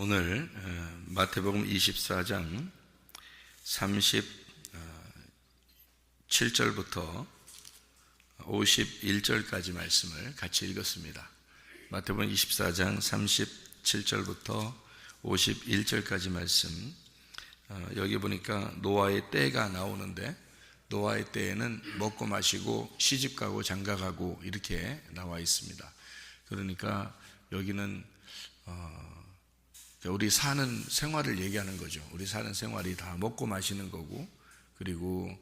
오늘 마태복음 24장 37절부터 51절까지 말씀을 같이 읽었습니다. 마태복음 24장 37절부터 51절까지 말씀, 여기 보니까 노아의 때가 나오는데, 노아의 때에는 먹고 마시고 시집가고 장가가고 이렇게 나와 있습니다. 그러니까 여기는 우리 사는 생활을 얘기하는 거죠. 우리 사는 생활이 다 먹고 마시는 거고, 그리고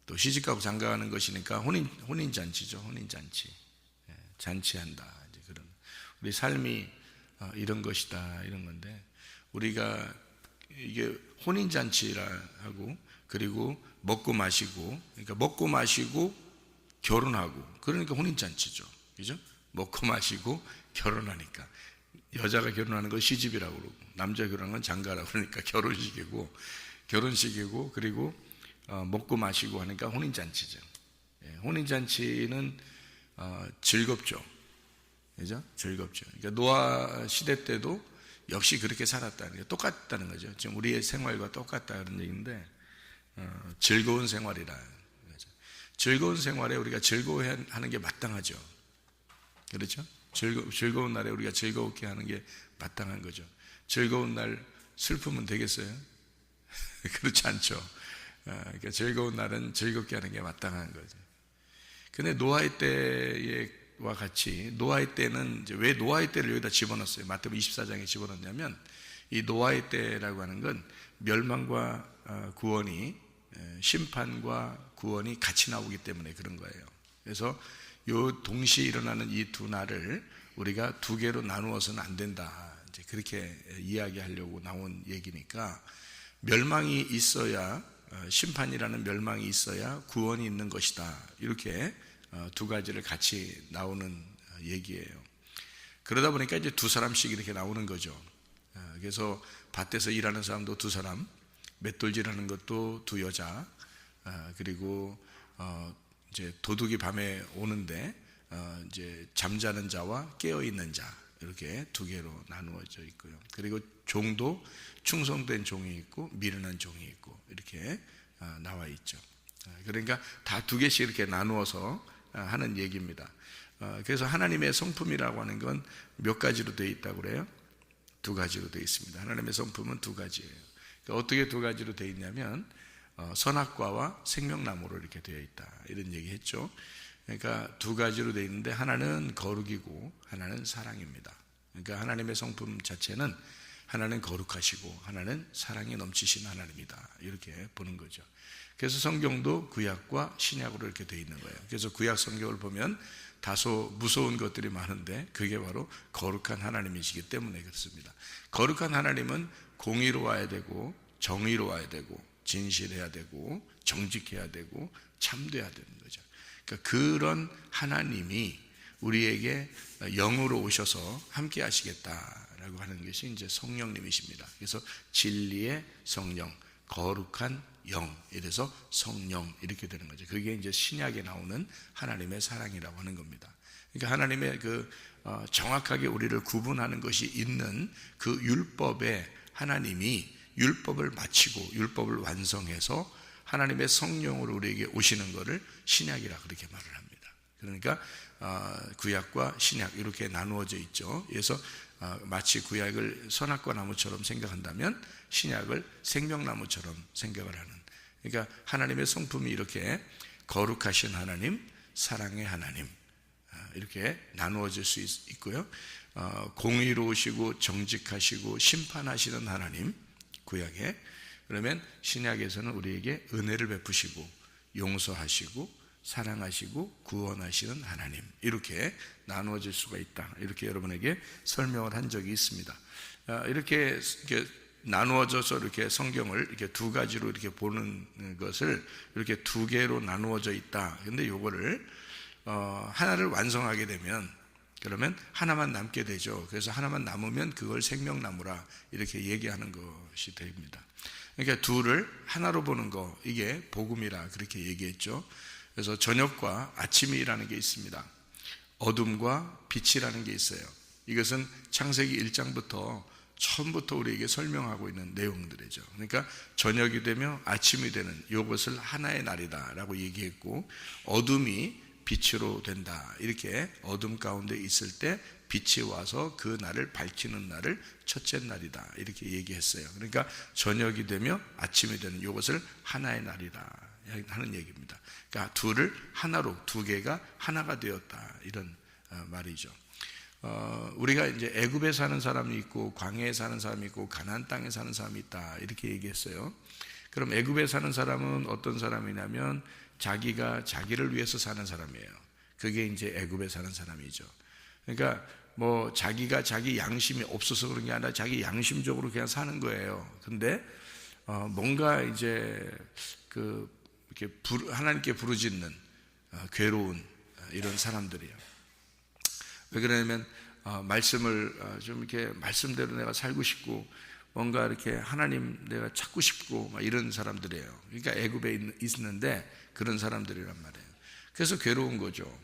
또 시집가고 장가가는 것이니까 혼인잔치죠. 혼인잔치, 잔치한다, 이제 그런 우리 삶이 이런 것이다, 이런 건데, 우리가 이게 혼인잔치라 하고, 그리고 먹고 마시고, 그러니까 먹고 마시고 결혼하고, 그러니까 혼인잔치죠, 그죠? 먹고 마시고 결혼하니까. 여자가 결혼하는 건 시집이라고 그러고, 남자 결혼하는 건 장가라고 그러니까 결혼식이고, 그리고 먹고 마시고 하니까 혼인잔치죠. 혼인잔치는 즐겁죠, 그죠? 즐겁죠. 그러니까 노아 시대 때도 역시 그렇게 살았다는 게 똑같다는 거죠. 지금 우리의 생활과 똑같다는 얘기인데, 즐거운 생활이라. 즐거운 생활에 우리가 즐거워하는 게 마땅하죠. 그렇죠? 즐거운 날에 우리가 즐거웠게 하는 게 마땅한 거죠. 즐거운 날 슬프면 되겠어요? 그렇지 않죠. 그러니까 즐거운 날은 즐겁게 하는 게 마땅한 거죠. 근데 노아의 때와 같이, 노아의 때는 이제 왜 노아의 때를 여기다 집어넣었어요? 마태복음 24장에 집어넣냐면, 이 노아의 때라고 하는 건 멸망과 구원이, 심판과 구원이 같이 나오기 때문에 그런 거예요. 그래서 요 동시에 일어나는 이 두 날을 우리가 두 개로 나누어서는 안 된다, 이제 그렇게 이야기하려고 나온 얘기니까, 멸망이 있어야, 심판이라는 멸망이 있어야 구원이 있는 것이다, 이렇게 두 가지를 같이 나오는 얘기예요. 그러다 보니까 이제 두 사람씩 이렇게 나오는 거죠. 그래서 밭에서 일하는 사람도 두 사람, 맷돌질하는 것도 두 여자, 그리고 이제 도둑이 밤에 오는데 이제 잠자는 자와 깨어 있는 자, 이렇게 두 개로 나누어져 있고요. 그리고 종도 충성된 종이 있고 미련한 종이 있고, 이렇게 나와 있죠. 그러니까 다 두 개씩 이렇게 나누어서 하는 얘기입니다. 그래서 하나님의 성품이라고 하는 건 몇 가지로 되어 있다고 그래요? 두 가지로 되어 있습니다. 하나님의 성품은 두 가지예요. 그러니까 어떻게 두 가지로 되어 있냐면, 선악과와 생명나무로 이렇게 되어 있다, 이런 얘기 했죠. 그러니까 두 가지로 되어 있는데, 하나는 거룩이고 하나는 사랑입니다. 그러니까 하나님의 성품 자체는 하나는 거룩하시고 하나는 사랑이 넘치신 하나님이다, 이렇게 보는 거죠. 그래서 성경도 구약과 신약으로 이렇게 되어 있는 거예요. 그래서 구약 성경을 보면 다소 무서운 것들이 많은데, 그게 바로 거룩한 하나님이시기 때문에 그렇습니다. 거룩한 하나님은 공의로워야 되고 정의로워야 되고 진실해야 되고 정직해야 되고 참돼야 되는 거죠. 그러니까 그런 하나님이 우리에게 영으로 오셔서 함께 하시겠다라고 하는 것이 이제 성령님이십니다. 그래서 진리의 성령, 거룩한 영, 이래서 성령, 이렇게 되는 거죠. 그게 이제 신약에 나오는 하나님의 사랑이라고 하는 겁니다. 그러니까 하나님의 정확하게 우리를 구분하는 것이 있는 그 율법에, 하나님이 율법을 마치고 율법을 완성해서 하나님의 성령으로 우리에게 오시는 것을 신약이라 그렇게 말을 합니다. 그러니까 구약과 신약 이렇게 나누어져 있죠. 그래서 마치 구약을 선악과 나무처럼 생각한다면 신약을 생명나무처럼 생각을 하는, 그러니까 하나님의 성품이 이렇게 거룩하신 하나님, 사랑의 하나님, 이렇게 나누어질 수 있고요. 공의로우시고 정직하시고 심판하시는 하나님, 구약에. 그러면 신약에서는 우리에게 은혜를 베푸시고 용서하시고 사랑하시고 구원하시는 하나님, 이렇게 나누어질 수가 있다, 이렇게 여러분에게 설명을 한 적이 있습니다. 이렇게 나누어져서 이렇게 성경을 이렇게 두 가지로 이렇게 보는 것을 이렇게 두 개로 나누어져 있다. 근데 요거를 하나를 완성하게 되면, 그러면 하나만 남게 되죠. 그래서 하나만 남으면 그걸 생명나무라 이렇게 얘기하는 것이 됩니다. 그러니까 둘을 하나로 보는 거, 이게 복음이라 그렇게 얘기했죠. 그래서 저녁과 아침이라는 게 있습니다. 어둠과 빛이라는 게 있어요. 이것은 창세기 1장부터 처음부터 우리에게 설명하고 있는 내용들이죠. 그러니까 저녁이 되며 아침이 되는 이것을 하나의 날이다 라고 얘기했고, 어둠이 빛으로 된다, 이렇게 어둠 가운데 있을 때 빛이 와서 그 날을 밝히는 날을 첫째 날이다, 이렇게 얘기했어요. 그러니까 저녁이 되며 아침이 되는 이것을 하나의 날이다 하는 얘기입니다. 그러니까 둘을 하나로, 두 개가 하나가 되었다, 이런 말이죠. 우리가 이제 애굽에 사는 사람이 있고 광야에 사는 사람이 있고 가나안 땅에 사는 사람이 있다, 이렇게 얘기했어요. 그럼 애굽에 사는 사람은 어떤 사람이냐면 자기가 자기를 위해서 사는 사람이에요. 그게 이제 애굽에 사는 사람이죠. 그러니까 뭐 자기가 자기 양심이 없어서 그런 게 아니라 자기 양심적으로 그냥 사는 거예요. 근데 뭔가 이제 이렇게 하나님께 부르짖는 괴로운 이런 사람들이에요. 왜 그러냐면 말씀을 좀 이렇게 말씀대로 내가 살고 싶고 뭔가 이렇게 하나님 내가 찾고 싶고 막 이런 사람들이에요. 그러니까 애굽에 있는데 그런 사람들이란 말이에요. 그래서 괴로운 거죠.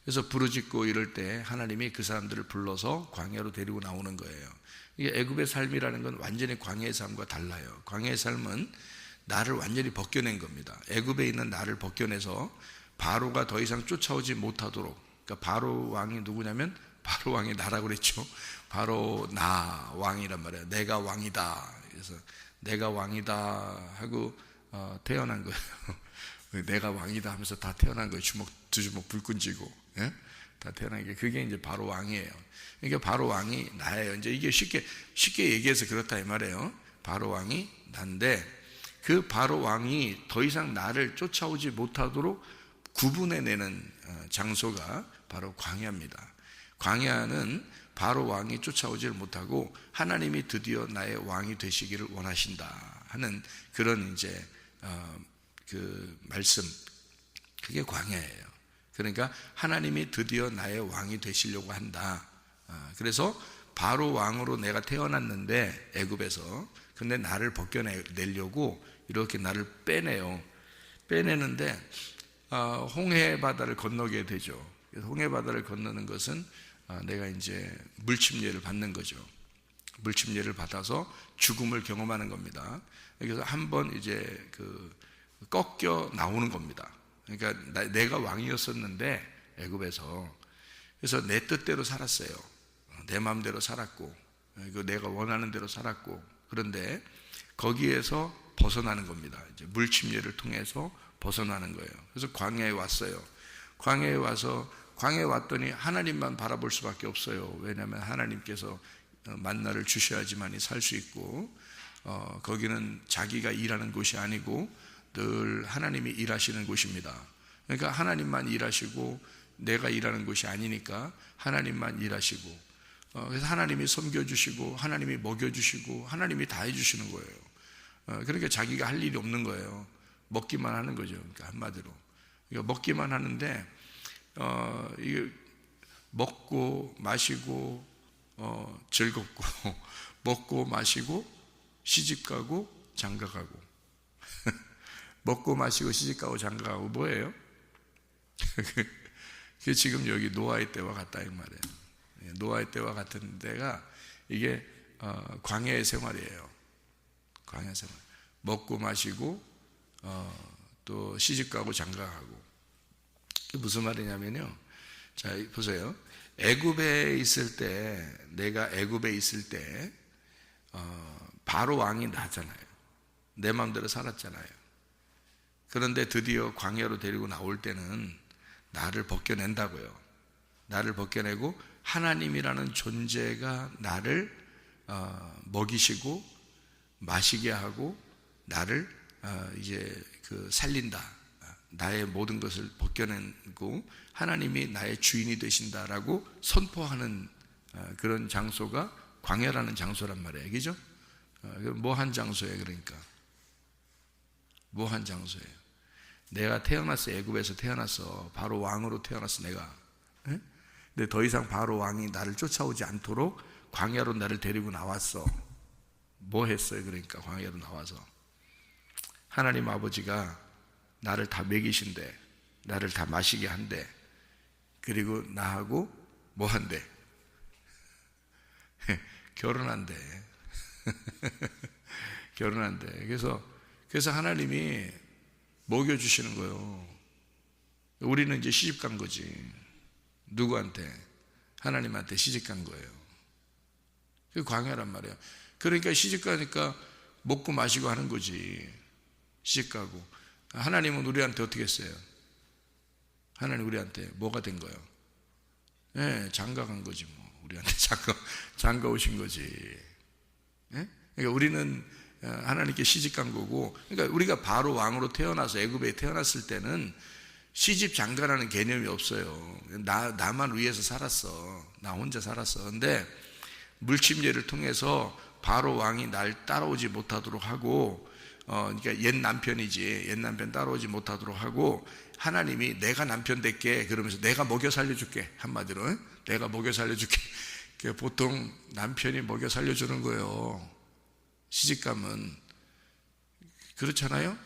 그래서 부르짖고 이럴 때 하나님이 그 사람들을 불러서 광야로 데리고 나오는 거예요. 이게 애굽의 삶이라는 건 완전히 광야의 삶과 달라요. 광야의 삶은 나를 완전히 벗겨낸 겁니다. 애굽에 있는 나를 벗겨내서 바로가 더 이상 쫓아오지 못하도록. 그러니까 바로 왕이 누구냐면 바로 왕이 나라고 그랬죠. 바로 나 왕이란 말이에요. 내가 왕이다. 그래서 내가 왕이다 하고 태어난 거예요. 내가 왕이다 하면서 다 태어난 거예요. 두 주먹 불끈 쥐고, 예? 다 태어난 게 그게 이제 바로 왕이에요. 그러니까 바로 왕이 나예요. 이제 이게 쉽게 얘기해서 그렇다 이 말이에요. 바로 왕이 난데 그 바로 왕이 더 이상 나를 쫓아오지 못하도록 구분해내는 장소가 바로 광야입니다. 광야는 바로 왕이 쫓아오지를 못하고 하나님이 드디어 나의 왕이 되시기를 원하신다 하는 그런 이제 그 말씀, 그게 광야예요. 그러니까 하나님이 드디어 나의 왕이 되시려고 한다. 그래서 바로 왕으로 내가 태어났는데 애굽에서, 근데 나를 벗겨내려고 이렇게 나를 빼내는데 홍해 바다를 건너게 되죠. 홍해 바다를 건너는 것은 내가 이제 물침례를 받는 거죠. 물침례를 받아서 죽음을 경험하는 겁니다. 그래서 한번 이제 꺾여 나오는 겁니다. 그러니까 내가 왕이었었는데 애굽에서, 그래서 내 뜻대로 살았어요. 내 마음대로 살았고 내가 원하는 대로 살았고, 그런데 거기에서 벗어나는 겁니다. 이제 물침례를 통해서 벗어나는 거예요. 그래서 광야에 왔어요. 광야에 왔더니 하나님만 바라볼 수밖에 없어요. 왜냐하면 하나님께서 만나를 주셔야지만이 살 수 있고, 거기는 자기가 일하는 곳이 아니고 늘 하나님이 일하시는 곳입니다. 그러니까 하나님만 일하시고 내가 일하는 곳이 아니니까 하나님만 일하시고, 그래서 하나님이 섬겨주시고 하나님이 먹여주시고 하나님이 다 해주시는 거예요. 그러니까 자기가 할 일이 없는 거예요. 먹기만 하는 거죠. 그러니까 한마디로 그러니까 먹기만 하는데 이게 먹고 마시고 즐겁고 먹고 마시고 시집가고 장가가고 먹고 마시고 시집가고 장가가고 뭐예요? 그게 지금 여기 노아의 때와 같다 이 말이에요. 노아의 때와 같은 데가 이게 광야의 생활이에요. 광야 생활. 먹고 마시고 또 시집가고 장가가고. 이게 무슨 말이냐면요. 자, 보세요. 애굽에 있을 때, 내가 애굽에 있을 때 바로 왕이 나잖아요. 내 마음대로 살았잖아요. 그런데 드디어 광야로 데리고 나올 때는 나를 벗겨낸다고요. 나를 벗겨내고 하나님이라는 존재가 나를 먹이시고 마시게 하고 나를 이제 살린다. 나의 모든 것을 벗겨내고 하나님이 나의 주인이 되신다라고 선포하는 그런 장소가 광야라는 장소란 말이에요. 그죠? 뭐한 장소예요. 그러니까 뭐한 장소예요. 내가 태어났어. 애굽에서 태어났어. 바로 왕으로 태어났어. 내가. 근데 더 이상 바로 왕이 나를 쫓아오지 않도록 광야로 나를 데리고 나왔어. 뭐 했어요? 그러니까 광야로 나와서 하나님 아버지가 나를 다 먹이신대. 나를 다 마시게 한대. 그리고 나하고 뭐 한대? 결혼한대. 결혼한대. 그래서 하나님이 먹여주시는 거예요. 우리는 이제 시집 간 거지. 누구한테? 하나님한테 시집 간 거예요. 그게 광야란 말이에요. 그러니까 시집 가니까 먹고 마시고 하는 거지. 시집 가고. 하나님은 우리한테 어떻게 했어요? 하나님 우리한테 뭐가 된 거예요? 네, 장가 간 거지 뭐. 우리한테 장가 오신 거지. 네? 그러니까 우리는 하나님께 시집 간 거고, 그러니까 우리가 바로 왕으로 태어나서 애굽에 태어났을 때는 시집 장가라는 개념이 없어요. 나만 위해서 살았어. 나 혼자 살았어. 근데 물침례를 통해서 바로 왕이 날 따라오지 못하도록 하고, 그러니까 옛 남편이지, 옛 남편 따라오지 못하도록 하고, 하나님이 내가 남편 될게, 그러면서 내가 먹여 살려줄게. 한마디로 내가 먹여 살려줄게. 보통 남편이 먹여 살려주는 거예요. 시집가면 그렇잖아요.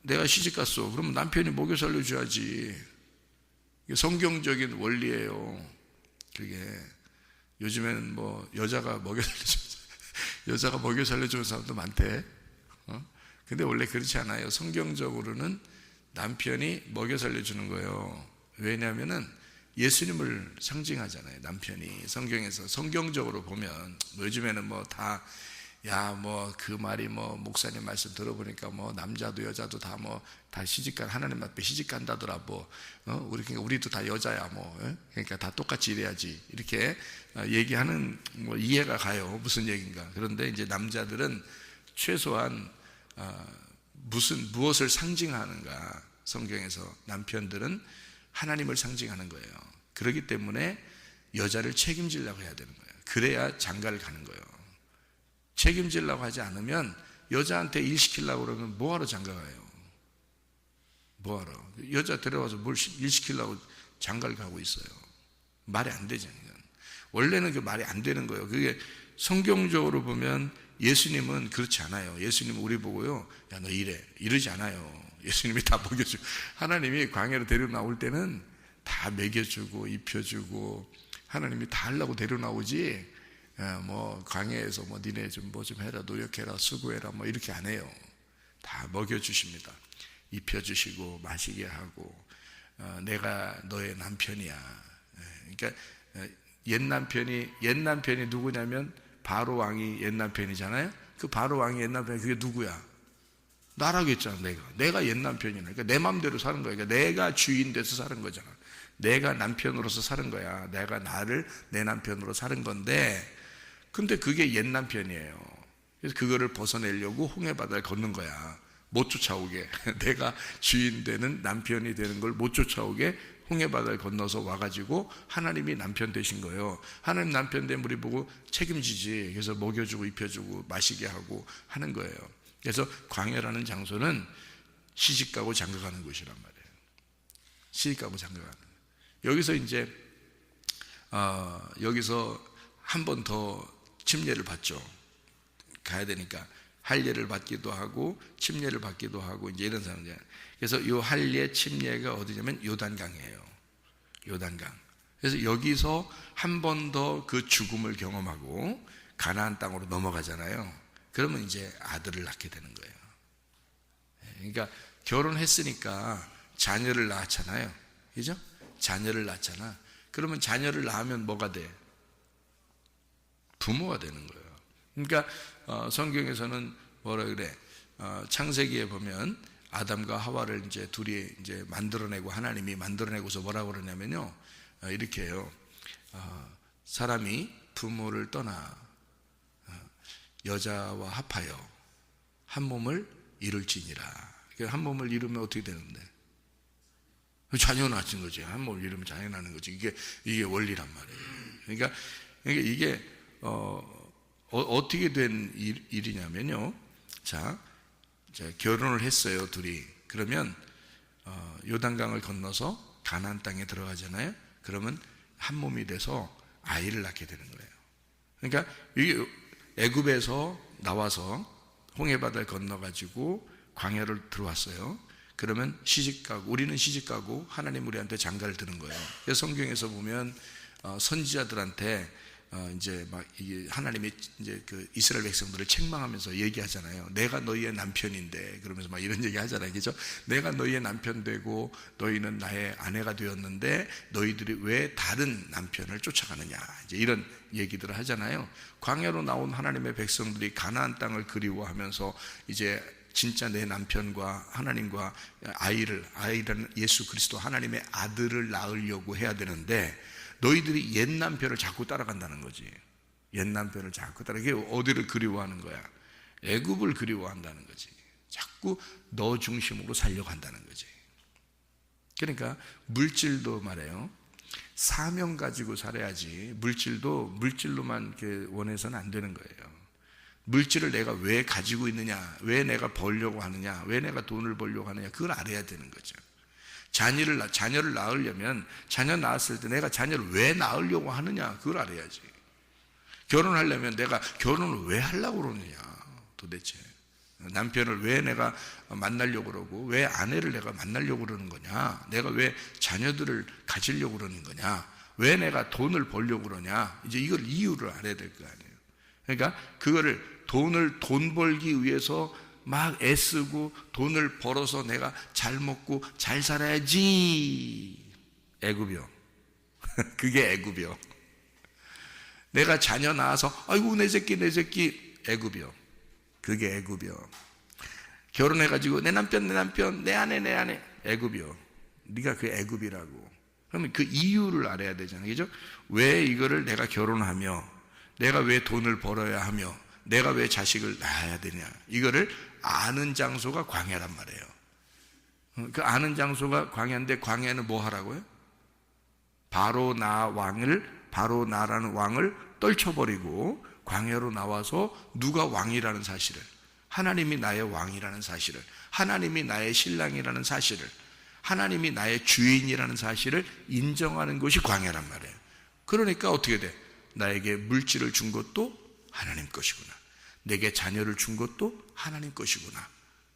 내가 시집갔어. 그러면 남편이 먹여 살려줘야지. 이게 성경적인 원리예요. 그게 요즘에는 뭐 여자가 먹여 살려주는 사람도 많대. 근데 원래 그렇지 않아요. 성경적으로는 남편이 먹여 살려주는 거예요. 왜냐하면은 예수님을 상징하잖아요. 남편이 성경에서 성경적으로 보면 뭐 요즘에는 뭐 다 그 말이 뭐 목사님 말씀 들어보니까 뭐 남자도 여자도 다 다 시집간 하나님 앞에 시집 간다더라 그러니까 우리도 다 여자야 그러니까 다 똑같이 이래야지 이렇게 얘기하는 뭐 이해가 가요. 무슨 얘기인가. 그런데 이제 남자들은 최소한 무엇을 상징하는가. 성경에서 남편들은 하나님을 상징하는 거예요. 그렇기 때문에 여자를 책임지려고 해야 되는 거예요. 그래야 장가를 가는 거예요. 책임지려고 하지 않으면 여자한테 일 시키려고 그러면 뭐하러 장가가요? 뭐하러? 여자 데려와서 뭘 일 시키려고 장가를 가고 있어요. 말이 안 되잖아요. 원래는 그 말이 안 되는 거예요. 그게 성경적으로 보면 예수님은 그렇지 않아요. 예수님은 우리 보고요, 야 너 이래 이러지 않아요. 예수님이 다 먹여주고, 하나님이 광야로 데려 나올 때는 다 먹여주고 입혀주고 하나님이 다 하려고 데려 나오지. 광야에서 니네 좀 해라, 노력해라, 수고해라 이렇게 안 해요. 다 먹여주십니다. 입혀주시고 마시게 하고, 내가 너의 남편이야. 그러니까 옛 남편이 누구냐면 바로 왕이 옛 남편이잖아요. 그 바로 왕이 옛 남편이 그게 누구야? 나라고 했잖아. 내가 옛 남편이네. 그러니까 내 마음대로 사는 거야. 그러니까 내가 주인 돼서 사는 거잖아. 내가 남편으로서 사는 거야. 내가 나를 내 남편으로 사는 건데, 근데 그게 옛 남편이에요. 그래서 그거를 벗어내려고 홍해바다를 걷는 거야. 못 쫓아오게. 내가 주인 되는 남편이 되는 걸 못 쫓아오게 홍해바다를 건너서 와가지고 하나님이 남편 되신 거예요. 하나님 남편 된 우리 보고 책임지지. 그래서 먹여주고 입혀주고 마시게 하고 하는 거예요. 그래서 광야라는 장소는 시집가고 장가가는 곳이란 말이에요. 시집가고 장가가는. 여기서 이제 여기서 한 번 더 침례를 받죠. 가야 되니까 할례를 받기도 하고 침례를 받기도 하고 이제 이런 상황이에요. 그래서 이 할례 침례가 어디냐면 요단강이에요. 요단강. 그래서 여기서 한 번 더 그 죽음을 경험하고 가나안 땅으로 넘어가잖아요. 그러면 이제 아들을 낳게 되는 거예요. 그러니까 결혼했으니까 자녀를 낳았잖아요. 그죠? 자녀를 낳잖아. 그러면 자녀를 낳으면 뭐가 돼? 부모가 되는 거예요. 그러니까 성경에서는 뭐라 그래? 창세기에 보면 아담과 하와를 이제 둘이 이제 만들어내고 하나님이 만들어내고서 뭐라고 그러냐면요, 이렇게 해요. 사람이 부모를 떠나 여자와 합하여 한 몸을 이룰지니라. 한 몸을 이루면 어떻게 되는데? 자녀 낳은 거지. 한 몸을 이루면 자녀 낳는 거지. 이게 원리란 말이에요. 그러니까 이게 어떻게 된 일이냐면요. 자, 결혼을 했어요, 둘이. 그러면 요단강을 건너서 가나안 땅에 들어가잖아요. 그러면 한 몸이 돼서 아이를 낳게 되는 거예요. 그러니까 이게 애굽에서 나와서 홍해바다를 건너가지고 광야를 들어왔어요. 그러면 시집가고, 우리는 시집가고 하나님 우리한테 장가를 드는 거예요. 그래서 성경에서 보면 선지자들한테 이제 막 이게 하나님이 이제 그 이스라엘 백성들을 책망하면서 얘기하잖아요. 내가 너희의 남편인데, 그러면서 막 이런 얘기 하잖아요. 그죠? 내가 너희의 남편 되고 너희는 나의 아내가 되었는데 너희들이 왜 다른 남편을 쫓아가느냐, 이제 이런 얘기들을 하잖아요. 광야로 나온 하나님의 백성들이 가나안 땅을 그리워하면서 이제 진짜 내 남편과 하나님과 아이라는 예수 그리스도 하나님의 아들을 낳으려고 해야 되는데 너희들이 옛 남편을 자꾸 따라간다는 거지. 옛 남편을 자꾸 따라가. 이게 어디를 그리워하는 거야? 애굽을 그리워한다는 거지. 자꾸 너 중심으로 살려고 한다는 거지. 그러니까 물질도 말해요. 사명 가지고 살아야지. 물질로만 이렇게 원해서는 안 되는 거예요. 물질을 내가 왜 가지고 있느냐, 왜 내가 벌려고 하느냐, 왜 내가 돈을 벌려고 하느냐, 그걸 알아야 되는 거죠. 자녀를 낳으려면 자녀 낳았을 때 내가 자녀를 왜 낳으려고 하느냐, 그걸 알아야지. 결혼하려면 내가 결혼을 왜 하려고 그러느냐, 도대체 남편을 왜 내가 만나려고 그러고 왜 아내를 내가 만나려고 그러는 거냐, 내가 왜 자녀들을 가지려고 그러는 거냐, 왜 내가 돈을 벌려고 그러냐, 이제 이걸 이유를 알아야 될 거 아니에요. 그러니까 그거를 돈 벌기 위해서 막 애쓰고 돈을 벌어서 내가 잘 먹고 잘 살아야지. 애굽이요. 그게 애굽이요. 내가 자녀 낳아서 아이고 내 새끼 애굽이요. 그게 애굽이요. 결혼해가지고 내 남편 내 아내 애굽이요. 네가 그 애굽이라고. 그러면 그 이유를 알아야 되잖아요. 그죠? 왜 이거를 내가 결혼하며 내가 왜 돈을 벌어야 하며 내가 왜 자식을 낳아야 되냐, 이거를 아는 장소가 광야란 말이에요. 그 아는 장소가 광야인데 광야는 뭐 하라고요? 바로 나라는 왕을 떨쳐버리고 광야로 나와서 누가 왕이라는 사실을, 하나님이 나의 왕이라는 사실을, 하나님이 나의 신랑이라는 사실을, 하나님이 나의 주인이라는 사실을 인정하는 것이 광야란 말이에요. 그러니까 어떻게 돼? 나에게 물질을 준 것도 하나님 것이구나, 내게 자녀를 준 것도 하나님 것이구나,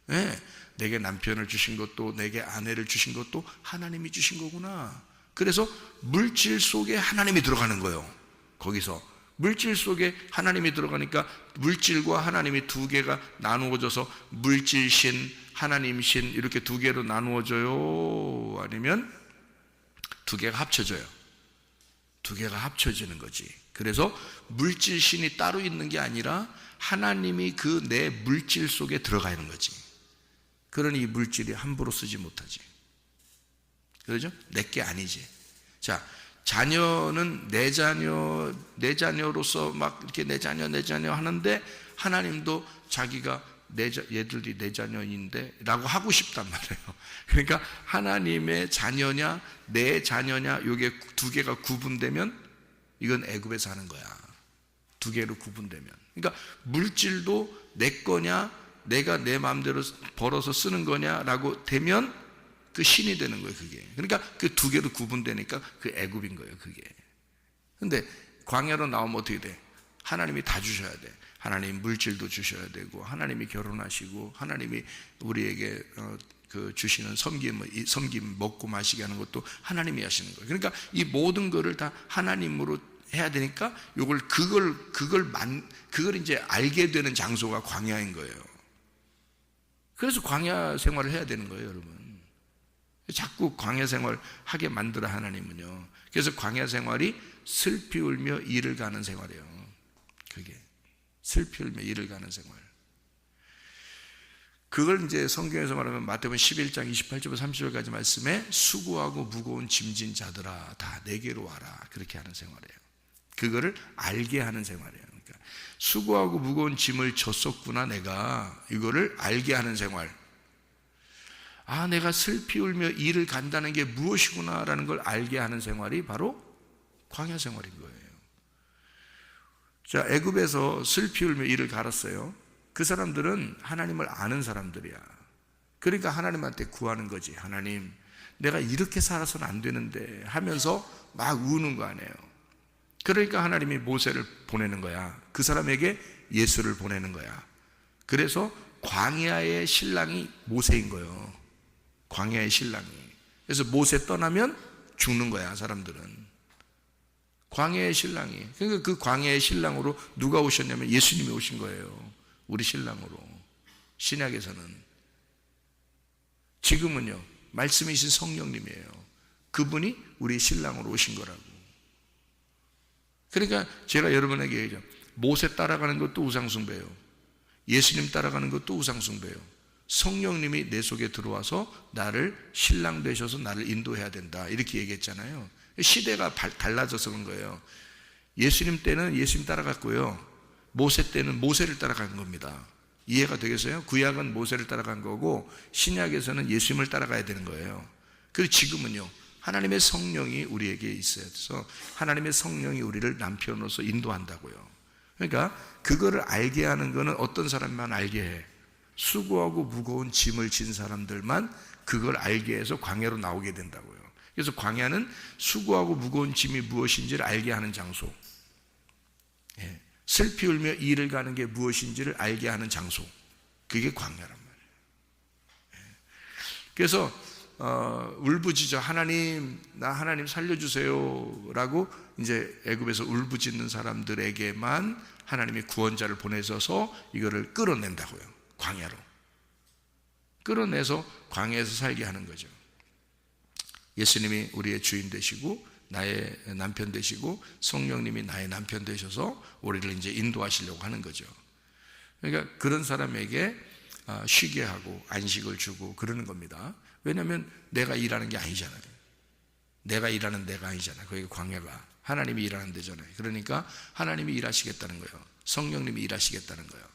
네, 내게 남편을 주신 것도 내게 아내를 주신 것도 하나님이 주신 거구나. 그래서 물질 속에 하나님이 들어가는 거예요. 거기서 물질 속에 하나님이 들어가니까 물질과 하나님이 두 개가 나누어져서 물질신, 하나님신 이렇게 두 개로 나누어져요? 아니면 두 개가 합쳐져요? 두 개가 합쳐지는 거지. 그래서 물질신이 따로 있는 게 아니라 하나님이 그 내 물질 속에 들어가 있는 거지. 그러니 이 물질이 함부로 쓰지 못하지. 그러죠? 내게 아니지. 자, 자녀는 내 자녀로서 막 이렇게 내 자녀 하는데 하나님도 자기가 얘들이 내 자녀인데 라고 하고 싶단 말이에요. 그러니까 하나님의 자녀냐 내 자녀냐, 요게 두 개가 구분되면 이건 애굽에서 하는 거야. 두 개로 구분되면. 그러니까 물질도 내 거냐 내가 내 마음대로 벌어서 쓰는 거냐라고 되면 그 신이 되는 거예요, 그게. 그러니까 그 두 개로 구분되니까 그 애굽인 거예요, 그게. 근데 광야로 나오면 어떻게 돼? 하나님이 다 주셔야 돼. 하나님 물질도 주셔야 되고, 하나님이 결혼하시고, 하나님이 우리에게 그 주시는 섬김 먹고 마시게 하는 것도 하나님이 하시는 거예요. 그러니까 이 모든 거를 다 하나님으로 해야 되니까 그걸 이제 알게 되는 장소가 광야인 거예요. 그래서 광야 생활을 해야 되는 거예요, 여러분. 자꾸 광야 생활 하게 만들어 하나님은요. 그래서 광야 생활이 슬피 울며 이를 가는 생활이에요. 그게 슬피 울며 이를 가는 생활. 그걸 이제 성경에서 말하면 마태복음 11장 28절부터 30절까지 말씀에 수고하고 무거운 짐진 자들아 다 내게로 와라, 그렇게 하는 생활이에요. 그거를 알게 하는 생활이에요. 그러니까 수고하고 무거운 짐을 졌었구나, 내가 이거를 알게 하는 생활. 아, 내가 슬피 울며 이를 간다는 게 무엇이구나라는 걸 알게 하는 생활이 바로 광야 생활인 거예요. 자, 애굽에서 슬피 울며 이를 갈았어요. 그 사람들은 하나님을 아는 사람들이야. 그러니까 하나님한테 구하는 거지. 하나님, 내가 이렇게 살아서는 안 되는데 하면서 막 우는 거 아니에요. 그러니까 하나님이 모세를 보내는 거야. 그 사람에게 예수를 보내는 거야. 그래서 광야의 신랑이 모세인 거예요. 광야의 신랑이. 그래서 모세 떠나면 죽는 거야, 사람들은. 광야의 신랑이. 그러니까 그 광야의 신랑으로 누가 오셨냐면 예수님이 오신 거예요. 우리 신랑으로. 신약에서는. 지금은요, 말씀이신 성령님이에요. 그분이 우리 신랑으로 오신 거라고. 그러니까 제가 여러분에게 얘기하죠. 모세 따라가는 것도 우상숭배예요. 예수님 따라가는 것도 우상숭배예요. 성령님이 내 속에 들어와서 나를 신랑 되셔서 나를 인도해야 된다, 이렇게 얘기했잖아요. 시대가 달라져서 그런 거예요. 예수님 때는 예수님 따라갔고요, 모세 때는 모세를 따라간 겁니다. 이해가 되겠어요? 구약은 모세를 따라간 거고 신약에서는 예수님을 따라가야 되는 거예요. 그리고 지금은요, 하나님의 성령이 우리에게 있어서 하나님의 성령이 우리를 남편으로서 인도한다고요. 그러니까 그거를 알게 하는 거는 어떤 사람만 알게 해. 수고하고 무거운 짐을 진 사람들만 그걸 알게 해서 광야로 나오게 된다고요. 그래서 광야는 수고하고 무거운 짐이 무엇인지를 알게 하는 장소, 슬피 울며 이를 가는 게 무엇인지를 알게 하는 장소, 그게 광야란 말이에요. 그래서 울부짖어. 나 하나님 살려주세요 라고 이제 애굽에서 울부짖는 사람들에게만 하나님이 구원자를 보내셔서 이거를 끌어낸다고요. 광야로 끌어내서 광야에서 살게 하는 거죠. 예수님이 우리의 주인 되시고 나의 남편 되시고 성령님이 나의 남편 되셔서 우리를 이제 인도하시려고 하는 거죠. 그러니까 그런 사람에게 쉬게 하고 안식을 주고 그러는 겁니다. 왜냐하면 내가 일하는 게 아니잖아요. 내가 일하는 데가 아니잖아요. 거기 광야가 하나님이 일하는 데잖아요. 그러니까 하나님이 일하시겠다는 거예요. 성령님이 일하시겠다는 거예요.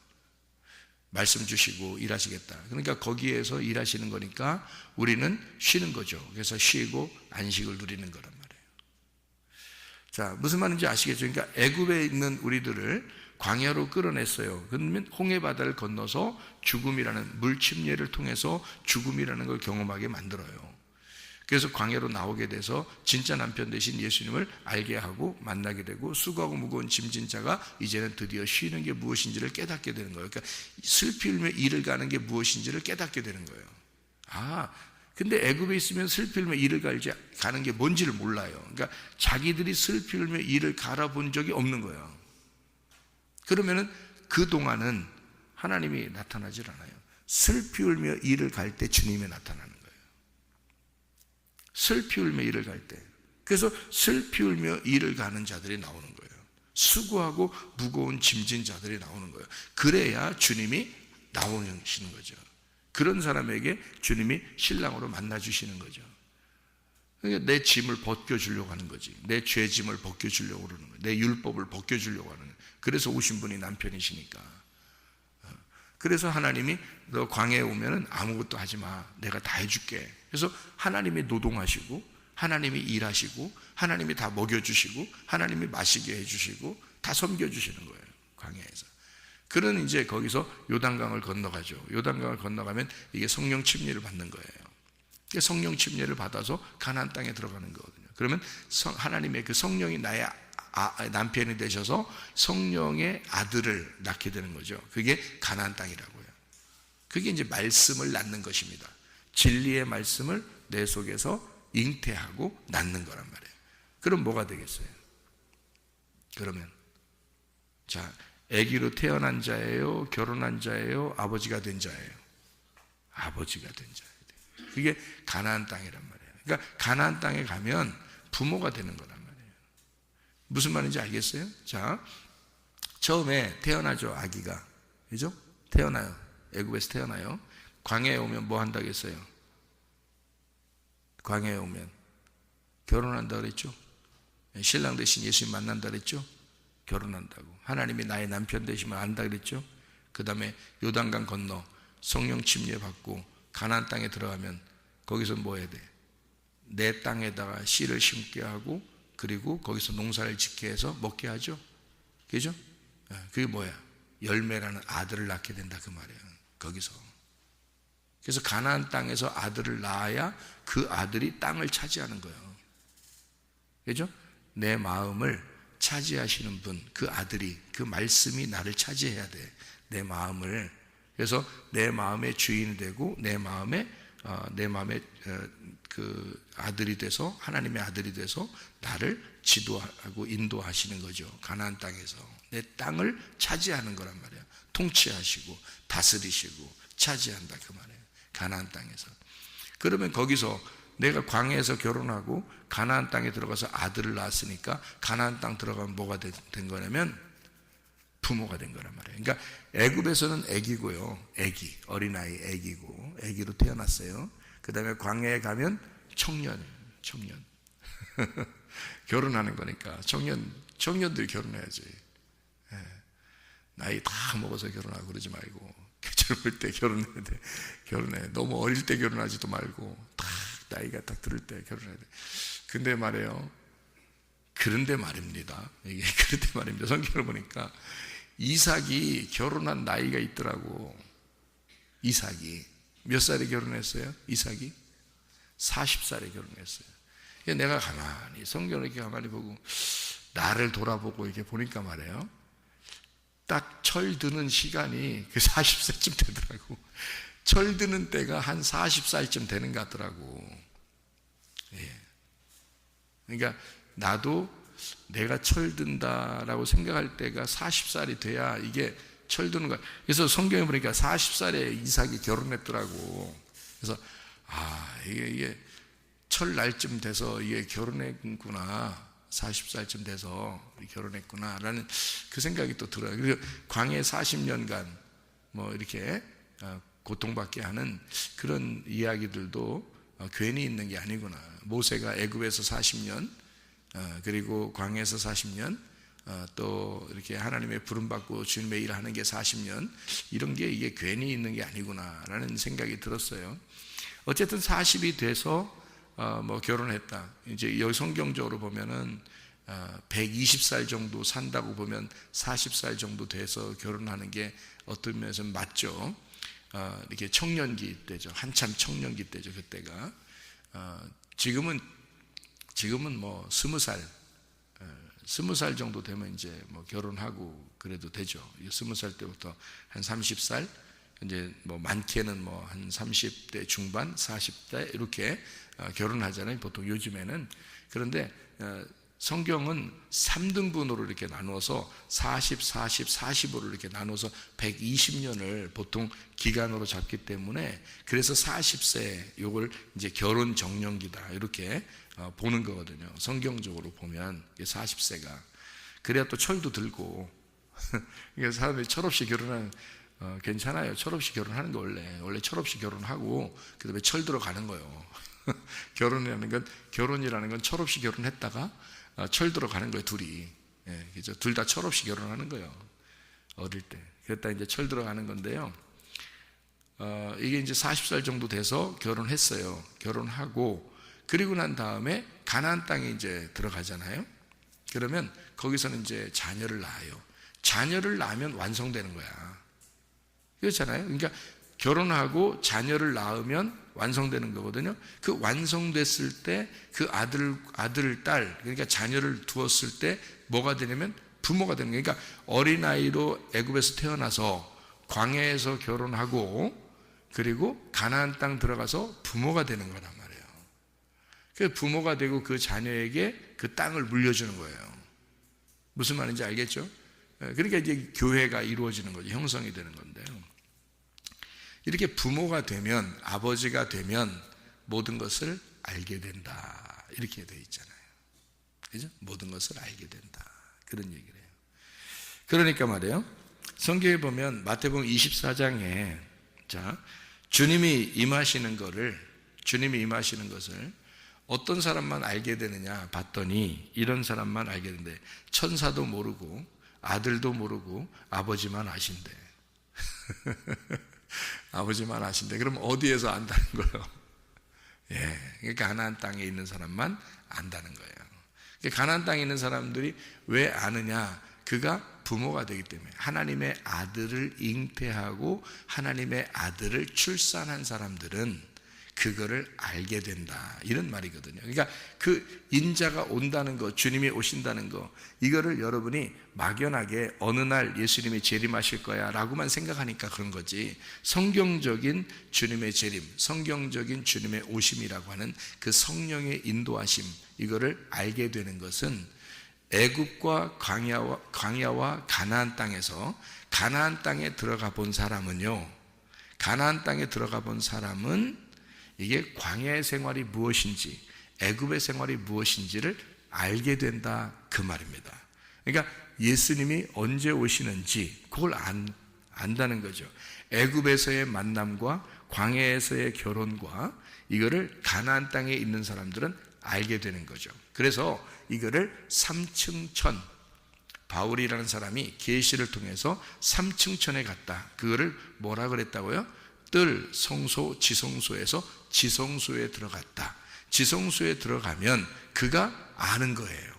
말씀 주시고 일하시겠다. 그러니까 거기에서 일하시는 거니까 우리는 쉬는 거죠. 그래서 쉬고 안식을 누리는 거란 말이에요. 자, 무슨 말인지 아시겠죠? 그러니까 애굽에 있는 우리들을 광야로 끌어냈어요. 그러면 홍해 바다를 건너서 죽음이라는 물침례를 통해서 죽음이라는 걸 경험하게 만들어요. 그래서 광야로 나오게 돼서 진짜 남편 되신 예수님을 알게 하고 만나게 되고 수고하고 무거운 짐진 자가 이제는 드디어 쉬는 게 무엇인지를 깨닫게 되는 거예요. 그러니까 슬피 울며 이를 가는 게 무엇인지를 깨닫게 되는 거예요. 근데 애굽에 있으면 슬피 울며 이를 가는 게 뭔지를 몰라요. 그러니까 자기들이 슬피 울며 이를 갈아본 적이 없는 거예요. 그러면은 그동안은 하나님이 나타나질 않아요. 슬피 울며 이를 갈 때 주님이 나타나는 거예요. 슬피 울며 이를 갈 때. 그래서 슬피 울며 이를 가는 자들이 나오는 거예요. 수고하고 무거운 짐진 자들이 나오는 거예요. 그래야 주님이 나오시는 거죠. 그런 사람에게 주님이 신랑으로 만나주시는 거죠. 그러니까 내 짐을 벗겨주려고 하는 거지. 내 죄짐을 벗겨주려고 그러는 거예요. 내 율법을 벗겨주려고 하는 거예요. 그래서 오신 분이 남편이시니까. 그래서 하나님이 너 광야에 오면은 아무것도 하지 마. 내가 다 해줄게. 그래서 하나님이 노동하시고 하나님이 일하시고 하나님이 다 먹여주시고 하나님이 마시게 해주시고 다 섬겨주시는 거예요. 광야에서. 그런 이제 거기서 요단강을 건너가죠. 요단강을 건너가면 이게 성령 침례를 받는 거예요. 성령 침례를 받아서 가나안 땅에 들어가는 거거든요. 그러면 하나님의 그 성령이 나의 남편이 되셔서 성령의 아들을 낳게 되는 거죠. 그게 가나안 땅이라고요. 그게 이제 말씀을 낳는 것입니다. 진리의 말씀을 내 속에서 잉태하고 낳는 거란 말이에요. 그럼 뭐가 되겠어요? 그러면 자, 아기로 태어난 자예요? 결혼한 자예요? 아버지가 된 자예요? 아버지가 된 자예요. 그게 가나안 땅이란 말이에요. 그러니까 가나안 땅에 가면 부모가 되는 거란 말이에요. 무슨 말인지 알겠어요? 자, 처음에 태어나죠, 아기가. 그죠? 태어나요. 애굽에서 태어나요. 광야에 오면 뭐 한다고 했어요? 광야에 오면 결혼한다고 그랬죠? 신랑 대신 예수님 만난다고 그랬죠? 결혼한다고. 하나님이 나의 남편 되시면 안다 그랬죠? 그 다음에 요단강 건너 성령 침례 받고 가나안 땅에 들어가면 거기서 뭐 해야 돼? 내 땅에다가 씨를 심게 하고 그리고 거기서 농사를 짓게 해서 먹게 하죠. 그죠? 그게 뭐야? 열매라는 아들을 낳게 된다 그 말이에요. 거기서. 그래서 가나안 땅에서 아들을 낳아야 그 아들이 땅을 차지하는 거예요. 그죠? 내 마음을 차지하시는 분, 그 아들이, 그 말씀이 나를 차지해야 돼. 내 마음을. 그래서 내 마음의 주인이 되고 내 마음의 내 마음에 그 아들이 돼서, 하나님의 아들이 돼서 나를 지도하고 인도하시는 거죠. 가나안 땅에서 내 땅을 차지하는 거란 말이에요. 통치하시고 다스리시고 차지한다 그 말이에요. 가나안 땅에서. 그러면 거기서 내가 광야에서 결혼하고 가나안 땅에 들어가서 아들을 낳았으니까 가나안 땅 들어가면 뭐가 된 거냐면 부모가 된 거란 말이에요. 그러니까 애굽에서는 애기고요. 애기, 어린아이 애기고 애기로 태어났어요. 그 다음에 광야에 가면 청년. 결혼하는 거니까 청년들이 결혼해야지. 나이 다 먹어서 결혼하고 그러지 말고 젊을 때 결혼해야 돼. 결혼해. 너무 어릴 때 결혼하지도 말고 딱 나이가 딱 들을 때 결혼해야 돼. 근데 말이에요. 그런데 말입니다. 이게 그런데 말입니다. 성경을 보니까 이삭이 결혼한 나이가 있더라고. 이삭이 몇 살에 결혼했어요? 이삭이 40살에 결혼했어요. 내가 가만히 성경을 이렇게 가만히 보고 나를 돌아보고 이렇게 보니까 말이에요. 딱 철 드는 시간이 그 40세쯤 되더라고. 철 드는 때가 한 40살쯤 되는 것 같더라고. 예. 그러니까 나도 내가 철 든다라고 생각할 때가 40살이 돼야 이게 철 드는 거야. 그래서 성경에 보니까 40살에 이삭이 결혼했더라고. 그래서 이게 철 날쯤 돼서 이게 결혼했구나. 40살쯤 돼서 결혼했구나 라는 그 생각이 또 들어요. 그리고 광해 40년간 뭐 이렇게 고통받게 하는 그런 이야기들도 괜히 있는 게 아니구나. 모세가 애굽에서 40년 그리고 광해에서 40년 또 이렇게 하나님의 부름받고 주님의 일을 하는 게 40년, 이런 게 이게 괜히 있는 게 아니구나 라는 생각이 들었어요. 어쨌든 40이 돼서 뭐 결혼했다. 이제 여기 성경적으로 보면은 120살 정도 산다고 보면 40살 정도 돼서 결혼하는 게 어떤 면에서 맞죠. 이렇게 청년기 때죠. 한참 청년기 때죠. 그때가 지금은 뭐 20살 정도 되면 이제 뭐 결혼하고 그래도 되죠. 20살 때부터 한 30살, 이제 뭐 많게는 뭐 한 30대 중반, 40대 이렇게 결혼하잖아요. 보통 요즘에는. 그런데 성경은 3등분으로 이렇게 나누어서 40, 40, 40으로 이렇게 나누어서 120년을 보통 기간으로 잡기 때문에, 그래서 40세 요걸 이제 결혼 정년기다 이렇게 보는 거거든요. 성경적으로 보면 40세가 그래야 또 철도 들고 그러니까 사람들이 철없이 결혼하는 괜찮아요. 철없이 결혼하는 게 원래 철없이 결혼하고 그 다음에 철 들어가는 거예요. 결혼이라는 건 철없이 결혼했다가 철 들어가는 거예요. 둘이. 예, 그죠? 둘 다 철없이 결혼하는 거예요. 어릴 때. 그랬다 이제 철 들어가는 건데요. 이게 이제 40살 정도 돼서 결혼했어요. 결혼하고 그리고 난 다음에 가나안 땅에 이제 들어가잖아요. 그러면 거기서는 이제 자녀를 낳아요. 자녀를 낳으면 완성되는 거야. 그렇잖아요. 그러니까 결혼하고 자녀를 낳으면 완성되는 거거든요. 그 완성됐을 때 그 아들, 딸, 그러니까 자녀를 두었을 때 뭐가 되냐면 부모가 되는 거예요. 그러니까 어린아이로 애굽에서 태어나서 광야에서 결혼하고 그리고 가나안 땅 들어가서 부모가 되는 거란 말이에요. 그 부모가 되고 그 자녀에게 그 땅을 물려주는 거예요. 무슨 말인지 알겠죠? 그러니까 이제 교회가 이루어지는 거죠. 형성이 되는 건데요. 이렇게 부모가 되면, 아버지가 되면 모든 것을 알게 된다. 이렇게 되어 있잖아요. 그죠? 모든 것을 알게 된다. 그런 얘기를 해요. 그러니까 말이에요. 성경에 보면 마태복음 24장에 주님이 임하시는 것을 어떤 사람만 알게 되느냐 봤더니 이런 사람만 알게 된대. 천사도 모르고 아들도 모르고 아버지만 아신대. 아버지만 아신대. 그럼 어디에서 안다는 거예요? 예, 그러니까 가나안 땅에 있는 사람만 안다는 거예요. 가나안 땅에 있는 사람들이 왜 아느냐? 그가 부모가 되기 때문에. 하나님의 아들을 잉태하고 하나님의 아들을 출산한 사람들은 그거를 알게 된다, 이런 말이거든요. 그러니까 그 인자가 온다는 거, 주님이 오신다는 거, 이거를 여러분이 막연하게 어느 날 예수님이 재림하실 거야 라고만 생각하니까 그런 거지, 성경적인 주님의 재림, 성경적인 주님의 오심이라고 하는 그 성령의 인도하심, 이거를 알게 되는 것은 애굽과 광야와 가나안 땅에서, 가나안 땅에 들어가 본 사람은요, 가나안 땅에 들어가 본 사람은 이게 광야의 생활이 무엇인지, 애굽의 생활이 무엇인지를 알게 된다, 그 말입니다. 그러니까 예수님이 언제 오시는지 그걸 안다는 거죠. 애굽에서의 만남과 광야에서의 결혼과 이거를 가나안 땅에 있는 사람들은 알게 되는 거죠. 그래서 이거를 삼층천, 바울이라는 사람이 계시를 통해서 삼층천에 갔다, 그거를 뭐라 그랬다고요? 뜰, 성소, 지성소에서 지성소에 들어갔다. 지성소에 들어가면 그가 아는 거예요.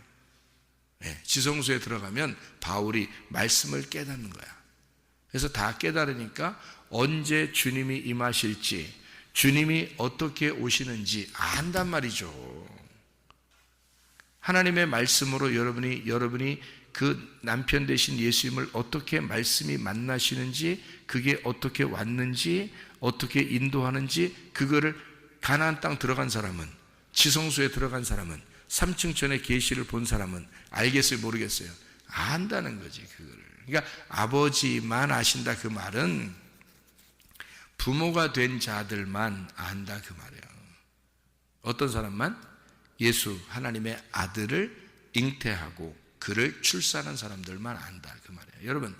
네, 지성소에 들어가면 바울이 말씀을 깨닫는 거야. 그래서 다 깨달으니까 언제 주님이 임하실지, 주님이 어떻게 오시는지 안단 말이죠. 하나님의 말씀으로 여러분이 그 남편 되신 예수님을 어떻게 말씀이 만나시는지, 그게 어떻게 왔는지, 어떻게 인도하는지, 그거를 가나안 땅 들어간 사람은, 지성소에 들어간 사람은, 삼층천의 계시를 본 사람은 알겠어요, 모르겠어요? 안다는 거지, 그거를. 그러니까 아버지만 아신다, 그 말은 부모가 된 자들만 안다, 그 말이에요. 어떤 사람만? 예수, 하나님의 아들을 잉태하고 그를 출산한 사람들만 안다, 그 말이에요. 여러분,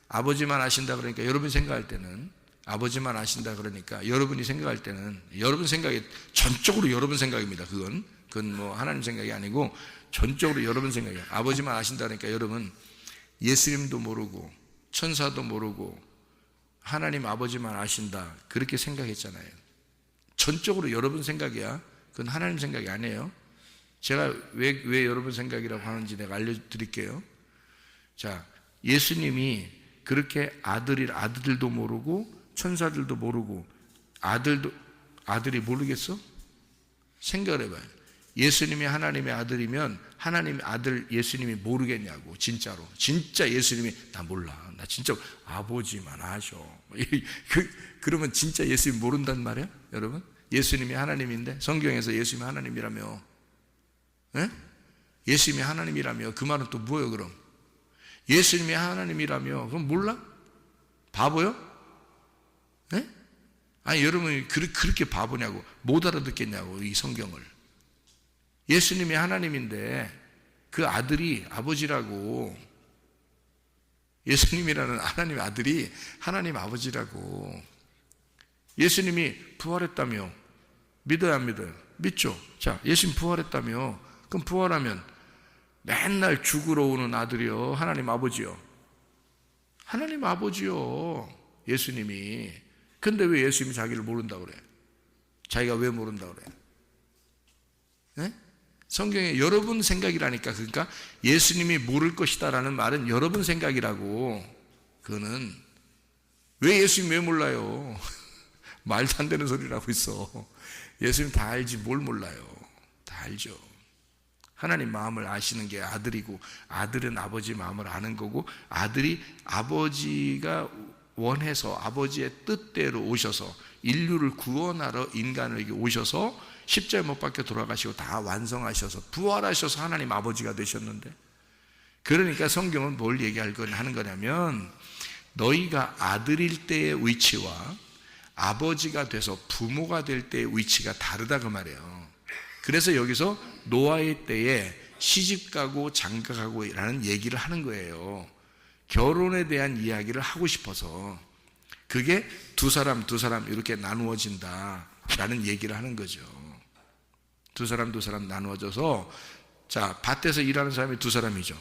아버지만 아신다 그러니까 여러분 생각할 때는, 아버지만 아신다 그러니까 여러분이 생각할 때는, 여러분 생각이 전적으로 여러분 생각입니다. 그건 뭐 하나님 생각이 아니고 전적으로 여러분 생각이에요. 아버지만 아신다 그러니까 여러분 예수님도 모르고 천사도 모르고 하나님 아버지만 아신다, 그렇게 생각했잖아요. 전적으로 여러분 생각이야. 그건 하나님 생각이 아니에요. 제가 왜 여러분 생각이라고 하는지 내가 알려드릴게요. 자, 예수님이 그렇게 아들들도 모르고 천사들도 모르고 아들이 모르겠어? 생각을 해봐요. 예수님이 하나님의 아들이면 하나님의 아들 예수님이 모르겠냐고. 진짜로, 진짜 예수님이 나 몰라, 나 진짜 아버지만 아셔, 그러면 진짜 예수님 모른단 말이야? 여러분, 예수님이 하나님인데, 성경에서 예수님이 하나님이라며, 예? 예수님이 하나님이라며 그 말은 또 뭐예요? 그럼 예수님이 하나님이라며 그럼 몰라? 바보요? 예? 아니 여러분이 그렇게 바보냐고, 못 알아듣겠냐고 이 성경을. 예수님이 하나님인데 그 아들이 아버지라고, 예수님이라는 하나님의 아들이 하나님 아버지라고. 예수님이 부활했다며 믿어야 안 믿어요? 믿죠. 자, 예수님 부활했다며, 그럼 부활하면 맨날 죽으러 오는 아들이요, 하나님 아버지요? 하나님 아버지요, 예수님이. 근데 왜 예수님이 자기를 모른다고 그래? 자기가 왜 모른다고 그래? 네? 성경에 여러분 생각이라니까. 그러니까 예수님이 모를 것이다 라는 말은 여러분 생각이라고. 그거는 왜 예수님 왜 몰라요? 말도 안 되는 소리를 하고 있어. 예수님 다 알지 뭘 몰라요. 다 알죠. 하나님 마음을 아시는 게 아들이고, 아들은 아버지 마음을 아는 거고, 아들이 아버지가 원해서 아버지의 뜻대로 오셔서 인류를 구원하러 인간에게 오셔서 십자가에 못 박혀 돌아가시고 다 완성하셔서 부활하셔서 하나님 아버지가 되셨는데, 그러니까 성경은 뭘 하는 거냐면, 너희가 아들일 때의 위치와 아버지가 돼서 부모가 될 때의 위치가 다르다, 그 말이에요. 그래서 여기서 노아의 때에 시집가고 장가가고 라는 얘기를 하는 거예요. 결혼에 대한 이야기를 하고 싶어서. 그게 두 사람 이렇게 나누어진다 라는 얘기를 하는 거죠. 두 사람 나누어져서, 자, 밭에서 일하는 사람이 두 사람이죠.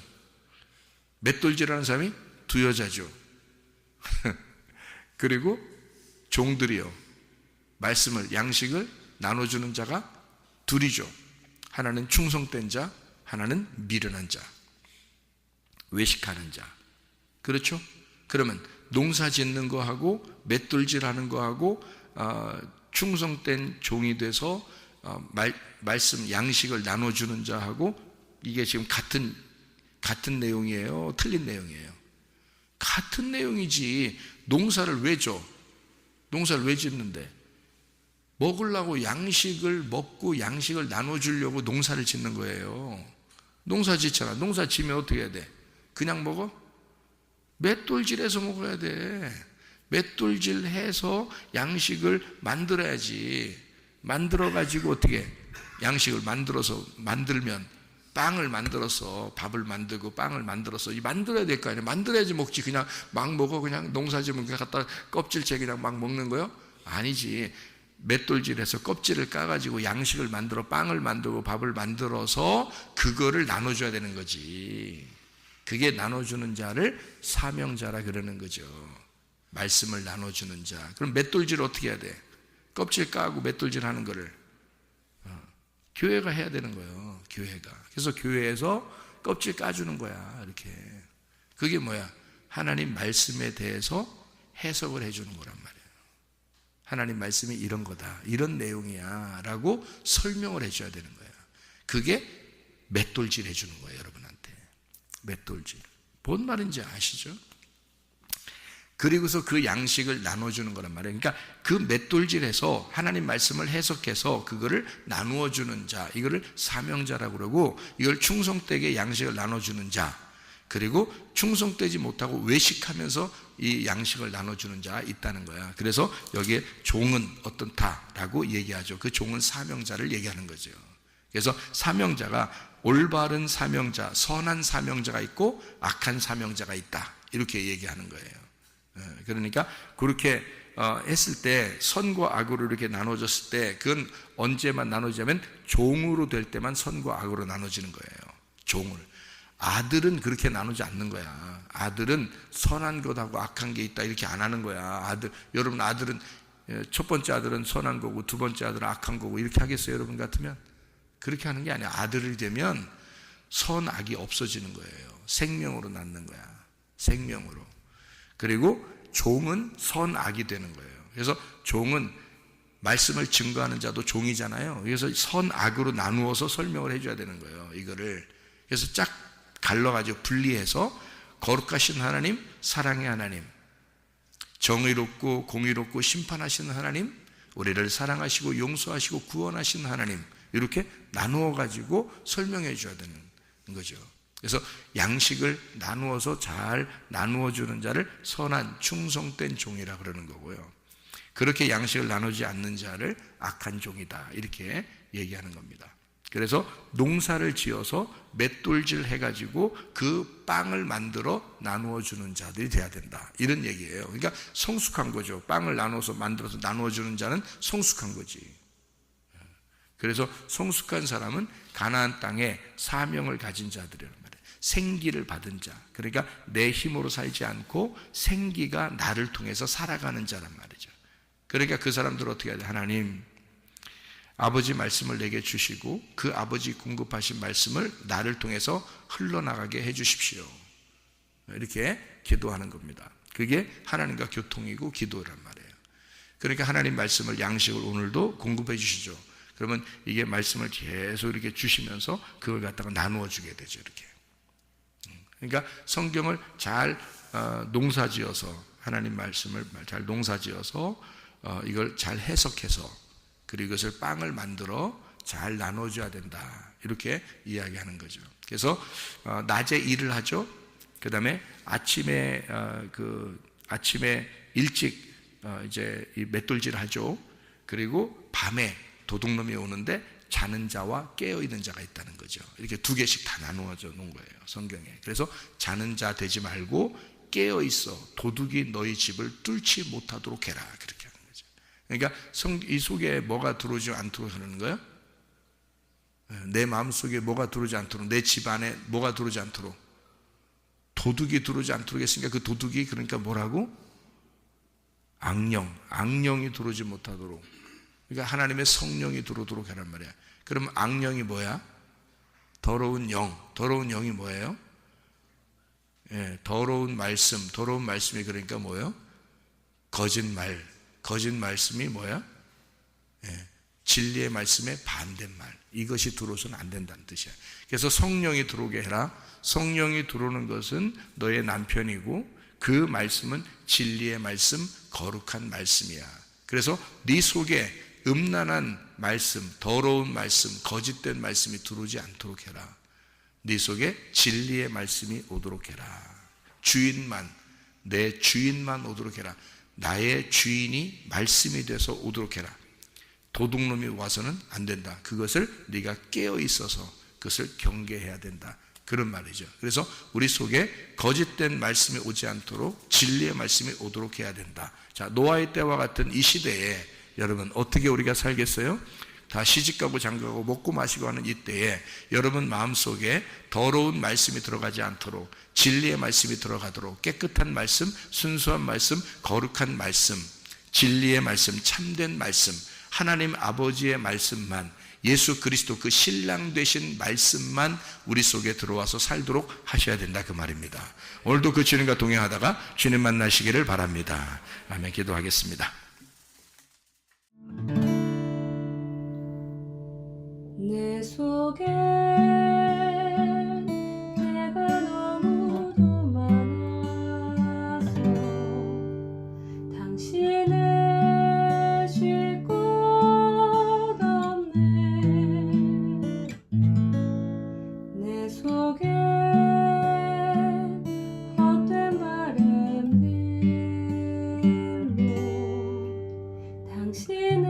맷돌질하는 사람이 두 여자죠. 그리고 종들이요, 말씀을, 양식을 나눠주는 자가 둘이죠. 하나는 충성된 자, 하나는 미련한 자, 외식하는 자. 그렇죠? 그러면 농사 짓는 거하고 맷돌질하는 거하고 충성된 종이 돼서 말씀 양식을 나눠주는 자하고 이게 지금 같은 내용이에요? 틀린 내용이에요? 같은 내용이지. 농사를 왜 줘? 농사를 왜 짓는데? 먹으려고 양식을 먹고 양식을 나눠주려고 농사를 짓는 거예요. 농사 짓잖아. 농사 지면 어떻게 해야 돼? 그냥 먹어? 맷돌질해서 먹어야 돼. 맷돌질해서 양식을 만들어야지. 만들어가지고 어떻게 양식을 만들면 빵을 만들어서 밥을 만들고 빵을 만들어서 만들어야 될 거 아니야. 만들어야지 먹지. 그냥 막 먹어. 그냥 농사 지면 그냥 갖다 껍질째 그냥 막 먹는 거요? 아니지. 맷돌질해서 껍질을 까가지고 양식을 만들어 빵을 만들고 밥을 만들어서 그거를 나눠줘야 되는 거지. 그게 나눠주는 자를 사명자라 그러는 거죠. 말씀을 나눠주는 자. 그럼 맷돌질 어떻게 해야 돼? 껍질 까고 맷돌질 하는 거를 교회가 해야 되는 거예요. 교회가. 그래서 교회에서 껍질 까주는 거야. 이렇게. 그게 뭐야? 하나님 말씀에 대해서 해석을 해주는 거란 말이에요. 하나님 말씀이 이런 거다, 이런 내용이야 라고 설명을 해줘야 되는 거예요. 그게 맷돌질 해주는 거예요. 여러분한테 맷돌질. 뭔 말인지 아시죠? 그리고서 그 양식을 나눠주는 거란 말이에요. 그러니까 그 맷돌질해서 하나님 말씀을 해석해서 그거를 나누어주는 자, 이거를 사명자라고 그러고, 이걸 충성되게 양식을 나눠주는 자, 그리고 충성되지 못하고 외식하면서 이 양식을 나눠주는 자가 있다는 거야. 그래서 여기에 종은 어떻다라고 얘기하죠. 그 종은 사명자를 얘기하는 거죠. 그래서 사명자가 올바른 사명자, 선한 사명자가 있고 악한 사명자가 있다, 이렇게 얘기하는 거예요. 그러니까 그렇게 했을 때, 선과 악으로 이렇게 나눠졌을 때, 그건 언제만 나눠지냐면 종으로 될 때만 선과 악으로 나눠지는 거예요. 종을. 아들은 그렇게 나누지 않는 거야. 아들은 선한 것하고 악한 게 있다 이렇게 안 하는 거야. 여러분 아들은, 첫 번째 아들은 선한 거고 두 번째 아들은 악한 거고 이렇게 하겠어요? 여러분 같으면? 그렇게 하는 게 아니야. 아들이 되면 선악이 없어지는 거예요. 생명으로 낳는 거야. 생명으로. 그리고 종은 선악이 되는 거예요. 그래서 종은 말씀을 증거하는 자도 종이잖아요. 그래서 선악으로 나누어서 설명을 해줘야 되는 거예요. 이거를. 그래서 쫙 갈라가지고 분리해서 거룩하신 하나님, 사랑의 하나님, 정의롭고 공의롭고 심판하시는 하나님, 우리를 사랑하시고 용서하시고 구원하시는 하나님, 이렇게 나누어 가지고 설명해 줘야 되는 거죠. 그래서 양식을 나누어서 잘 나누어 주는 자를 선한 충성된 종이라 그러는 거고요. 그렇게 양식을 나누지 않는 자를 악한 종이다, 이렇게 얘기하는 겁니다. 그래서 농사를 지어서 맷돌질 해가지고 그 빵을 만들어 나누어 주는 자들이 돼야 된다, 이런 얘기예요. 그러니까 성숙한 거죠. 빵을 나눠서 만들어서 나누어 주는 자는 성숙한 거지. 그래서 성숙한 사람은 가나안 땅에 사명을 가진 자들이란 말이에요. 생기를 받은 자. 그러니까 내 힘으로 살지 않고 생기가 나를 통해서 살아가는 자란 말이죠. 그러니까 그 사람들은 어떻게 해야 돼? 하나님, 아버지 말씀을 내게 주시고 그 아버지 공급하신 말씀을 나를 통해서 흘러나가게 해주십시오, 이렇게 기도하는 겁니다. 그게 하나님과 교통이고 기도란 말이에요. 그러니까 하나님 말씀을, 양식을 오늘도 공급해 주시죠. 그러면 이게 말씀을 계속 이렇게 주시면서 그걸 갖다가 나누어 주게 되죠. 이렇게. 그러니까 성경을 잘 농사지어서, 하나님 말씀을 잘 농사지어서 이걸 잘 해석해서, 그리고 이것을 빵을 만들어 잘 나눠줘야 된다, 이렇게 이야기하는 거죠. 그래서 낮에 일을 하죠. 그 다음에 아침에 일찍 이제 이 맷돌질을 하죠. 그리고 밤에 도둑놈이 오는데 자는 자와 깨어 있는 자가 있다는 거죠. 이렇게 두 개씩 다 나누어져 놓은 거예요, 성경에. 그래서 자는 자 되지 말고 깨어 있어 도둑이 너희 집을 뚫지 못하도록 해라, 그렇게 하는 거죠. 그러니까 이 속에 뭐가 들어오지 않도록 하는 거예요? 내 마음 속에 뭐가 들어오지 않도록, 내 집 안에 뭐가 들어오지 않도록, 도둑이 들어오지 않도록 했으니까 그 도둑이, 그러니까 뭐라고? 악령이 들어오지 못하도록. 그러니까 하나님의 성령이 들어오도록 하란 말이야. 그럼 악령이 뭐야? 더러운 영. 더러운 영이 뭐예요? 더러운 말씀이 그러니까 뭐예요? 거짓말. 거짓 말씀이 뭐야? 진리의 말씀에 반대말, 이것이 들어오서는 안 된다는 뜻이야. 그래서 성령이 들어오게 해라. 성령이 들어오는 것은 너의 남편이고 그 말씀은 진리의 말씀, 거룩한 말씀이야. 그래서 네 속에 음란한 말씀, 더러운 말씀, 거짓된 말씀이 들어오지 않도록 해라. 네 속에 진리의 말씀이 오도록 해라. 주인만, 내 주인만 오도록 해라. 나의 주인이 말씀이 돼서 오도록 해라. 도둑놈이 와서는 안 된다. 그것을 네가 깨어 있어서 그것을 경계해야 된다. 그런 말이죠. 그래서 우리 속에 거짓된 말씀이 오지 않도록 진리의 말씀이 오도록 해야 된다. 자, 노아의 때와 같은 이 시대에 여러분 어떻게 우리가 살겠어요? 다 시집가고 장가가고 먹고 마시고 하는 이 때에 여러분 마음속에 더러운 말씀이 들어가지 않도록 진리의 말씀이 들어가도록 깨끗한 말씀, 순수한 말씀, 거룩한 말씀, 진리의 말씀, 참된 말씀, 하나님 아버지의 말씀만, 예수 그리스도 그 신랑 되신 말씀만 우리 속에 들어와서 살도록 하셔야 된다 그 말입니다. 오늘도 그 주님과 동행하다가 주님 만나시기를 바랍니다. 아멘. 기도하겠습니다. 내 속에 내가 너무도 많아서 당신을 쉴 곳 없네. 내 속에 헛된 바램들로 당신을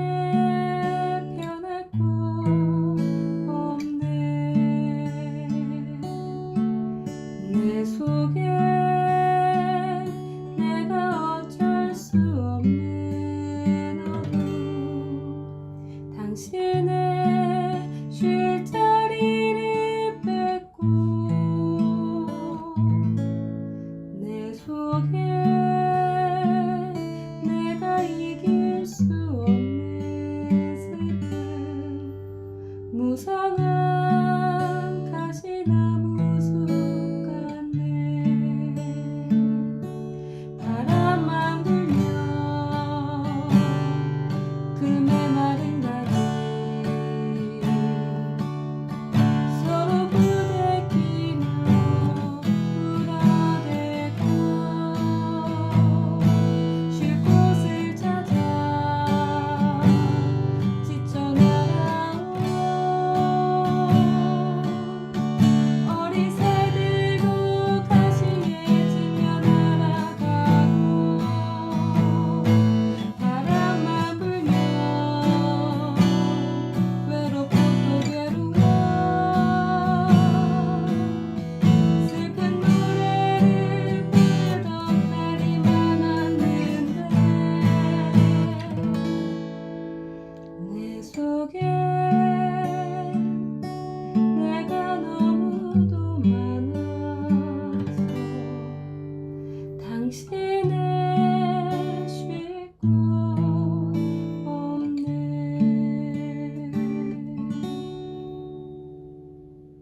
내 속에 내가 어쩔 수 없는 어둠 당신의 쉴 자리를 뺏고 내 속에 내가 이길 수 없는 슬픔 무성한 가시나무 바람만 불면 그 메마른 다리 서로 부대끼며 울어대고 쉴 곳을 찾아 지쳐 날아온 어리새 들고 가시에 지며 날아가고 바람만 불면 외롭고 또 괴로워 슬픈 노래를 부르던 날이 많았는데 내 속에 내가 너무도 많아서 당신